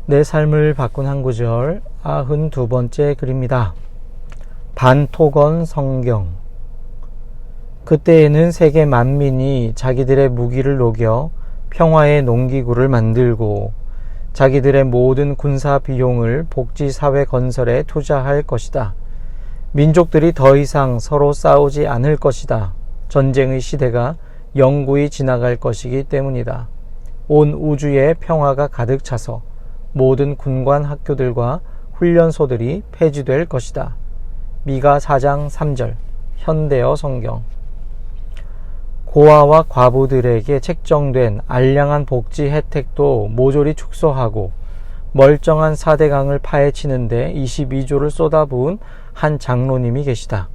내 삶을 바꾼 한 구절 92번째 글입니다. 반토건 성경. 그때에는 세계 만민이 자기들의 무기를 녹여 평화의 농기구를 만들고 자기들의 모든 군사 비용을 복지사회 건설에 투자할 것이다. 민족들이 더 이상 서로 싸우지 않을 것이다. 전쟁의 시대가 영구히 지나갈 것이기 때문이다. 온 우주에 평화가 가득 차서 모든 군관 학교들과 훈련소들이 폐지될 것이다. 미가 4장 3절 현대어 성경. 고아와 과부들에게 책정된 알량한 복지 혜택도 모조리 축소하고 멀쩡한 4대강을 파헤치는데 22조를 쏟아부은 한 장로님이 계시다.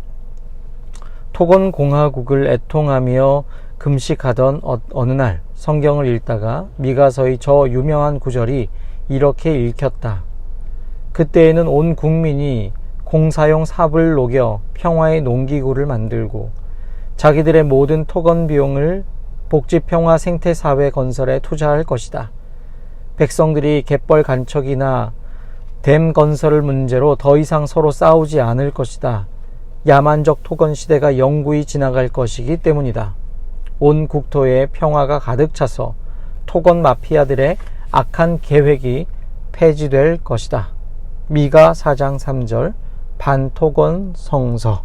토건 공화국을 애통하며 금식하던 어느 날 성경을 읽다가 미가서의 저 유명한 구절이 이렇게 읽혔다. 그때에는 온 국민이 공사용 삽을 녹여 평화의 농기구를 만들고 자기들의 모든 토건 비용을 복지평화 생태사회 건설에 투자할 것이다. 백성들이 갯벌 간척이나 댐 건설 문제로 더 이상 서로 싸우지 않을 것이다. 야만적 토건 시대가 영구히 지나갈 것이기 때문이다. 온 국토에 평화가 가득 차서 토건 마피아들의 악한 계획이 폐지될 것이다. 미가 4장 3절 반토건 성서.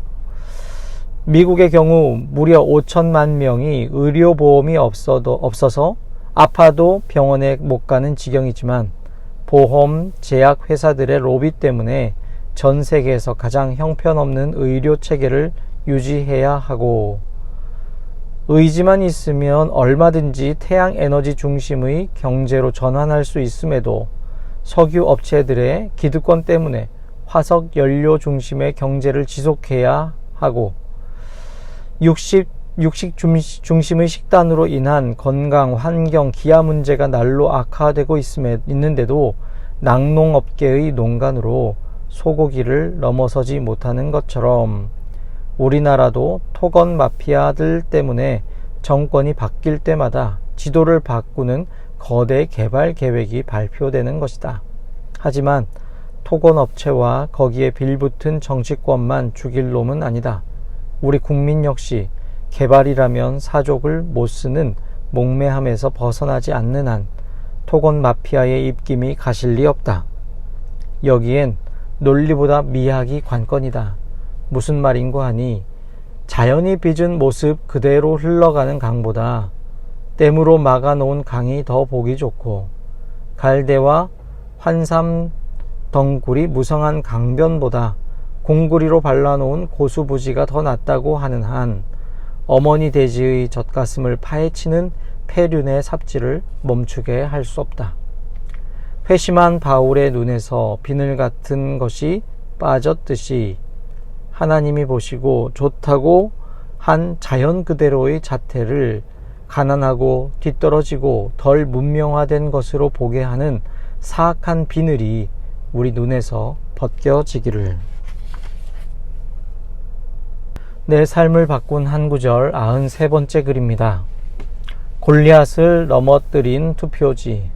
미국의 경우 무려 5천만 명이 의료보험이 없어서 아파도 병원에 못 가는 지경이지만 보험 제약 회사들의 로비 때문에 전 세계에서 가장 형편없는 의료 체계를 유지해야 하고 의지만 있으면 얼마든지 태양 에너지 중심의 경제로 전환할 수 있음에도 석유 업체들의 기득권 때문에 화석 연료 중심의 경제를 지속해야 하고 육식 중심의 식단으로 인한 건강, 환경, 기아 문제가 날로 악화되고 있는데도 낙농업계의 농간으로 소고기를 넘어서지 못하는 것처럼 우리나라도 토건 마피아들 때문에 정권이 바뀔 때마다 지도를 바꾸는 거대 개발 계획이 발표되는 것이다. 하지만 토건 업체와 거기에 빌붙은 정치권만 죽일 놈은 아니다. 우리 국민 역시 개발이라면 사족을 못 쓰는 목매함에서 벗어나지 않는 한 토건 마피아의 입김이 가실 리 없다. 여기엔 논리보다 미학이 관건이다. 무슨 말인고 하니 자연이 빚은 모습 그대로 흘러가는 강보다 댐으로 막아놓은 강이 더 보기 좋고 갈대와 환삼 덩굴이 무성한 강변보다 공구리로 발라놓은 고수부지가 더 낫다고 하는 한 어머니 돼지의 젖가슴을 파헤치는 폐륜의 삽질을 멈추게 할 수 없다. 회심한 바울의 눈에서 비늘 같은 것이 빠졌듯이 하나님이 보시고 좋다고 한 자연 그대로의 자태를 가난하고 뒤떨어지고 덜 문명화된 것으로 보게 하는 사악한 비늘이 우리 눈에서 벗겨지기를. 내 삶을 바꾼 한 구절 93번째 글입니다. 골리앗을 넘어뜨린 투표지.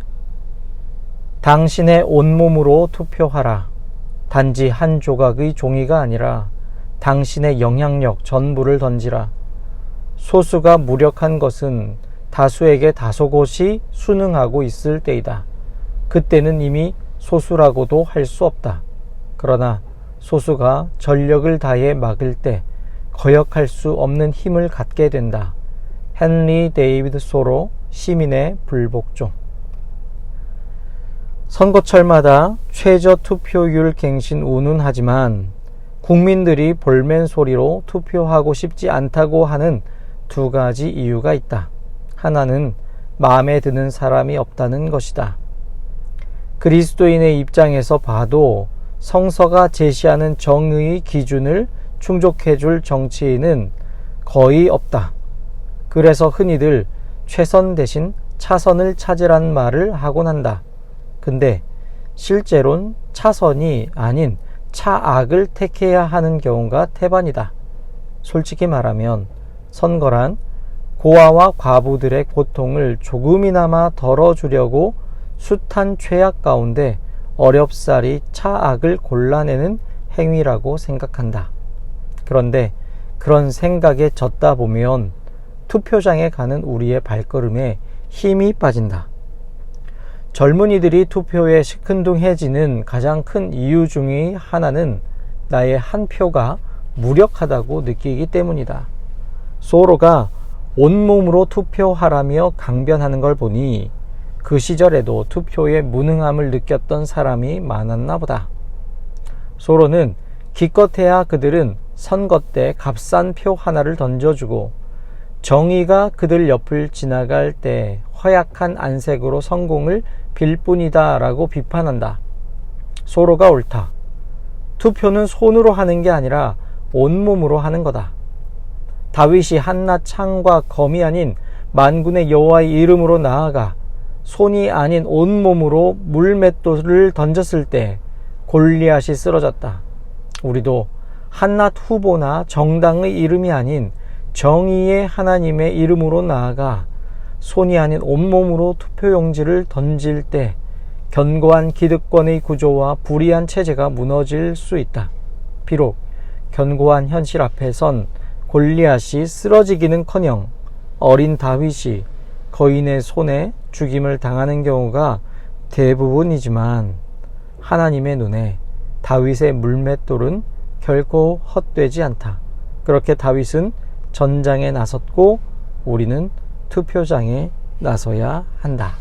당신의 온몸으로 투표하라. 단지 한 조각의 종이가 아니라 당신의 영향력 전부를 던지라. 소수가 무력한 것은 다수에게 다소곳이 순응하고 있을 때이다. 그때는 이미 소수라고도 할 수 없다. 그러나 소수가 전력을 다해 막을 때 거역할 수 없는 힘을 갖게 된다. 헨리 데이비드 소로 시민의 불복종. 선거철마다 최저 투표율 갱신 운운하지만 국민들이 볼멘 소리로 투표하고 싶지 않다고 하는 두 가지 이유가 있다. 하나는 마음에 드는 사람이 없다는 것이다. 그리스도인의 입장에서 봐도 성서가 제시하는 정의의 기준을 충족해줄 정치인은 거의 없다. 그래서 흔히들 최선 대신 차선을 찾으란 말을 하곤 한다. 근데 실제로는 차선이 아닌 차악을 택해야 하는 경우가 태반이다. 솔직히 말하면 선거란 고아와 과부들의 고통을 조금이나마 덜어주려고 숱한 죄악 가운데 어렵사리 차악을 골라내는 행위라고 생각한다. 그런데 그런 생각에 젖다 보면 투표장에 가는 우리의 발걸음에 힘이 빠진다. 젊은이들이 투표에 시큰둥해지는 가장 큰 이유 중의 하나는 나의 한 표가 무력하다고 느끼기 때문이다. 소로가 온몸으로 투표하라며 강변하는 걸 보니 그 시절에도 투표에 무능함을 느꼈던 사람이 많았나 보다. 소로는 기껏해야 그들은 선거 때 값싼 표 하나를 던져주고 정의가 그들 옆을 지나갈 때 허약한 안색으로 성공을 빌 뿐이다 라고 비판한다. 소로가 옳다. 투표는 손으로 하는 게 아니라 온몸으로 하는 거다. 다윗이 한낱 창과 검이 아닌 만군의 여호와의 이름으로 나아가 손이 아닌 온몸으로 물맷돌을 던졌을 때 골리앗이 쓰러졌다. 우리도 한낱 후보나 정당의 이름이 아닌 정의의 하나님의 이름으로 나아가 손이 아닌 온몸으로 투표용지를 던질 때 견고한 기득권의 구조와 불의한 체제가 무너질 수 있다. 비록 견고한 현실 앞에선 골리앗이 쓰러지기는커녕 어린 다윗이 거인의 손에 죽임을 당하는 경우가 대부분이지만 하나님의 눈에 다윗의 물맷돌은 결코 헛되지 않다. 그렇게 다윗은 전장에 나섰고 우리는 투표장에 나서야 한다.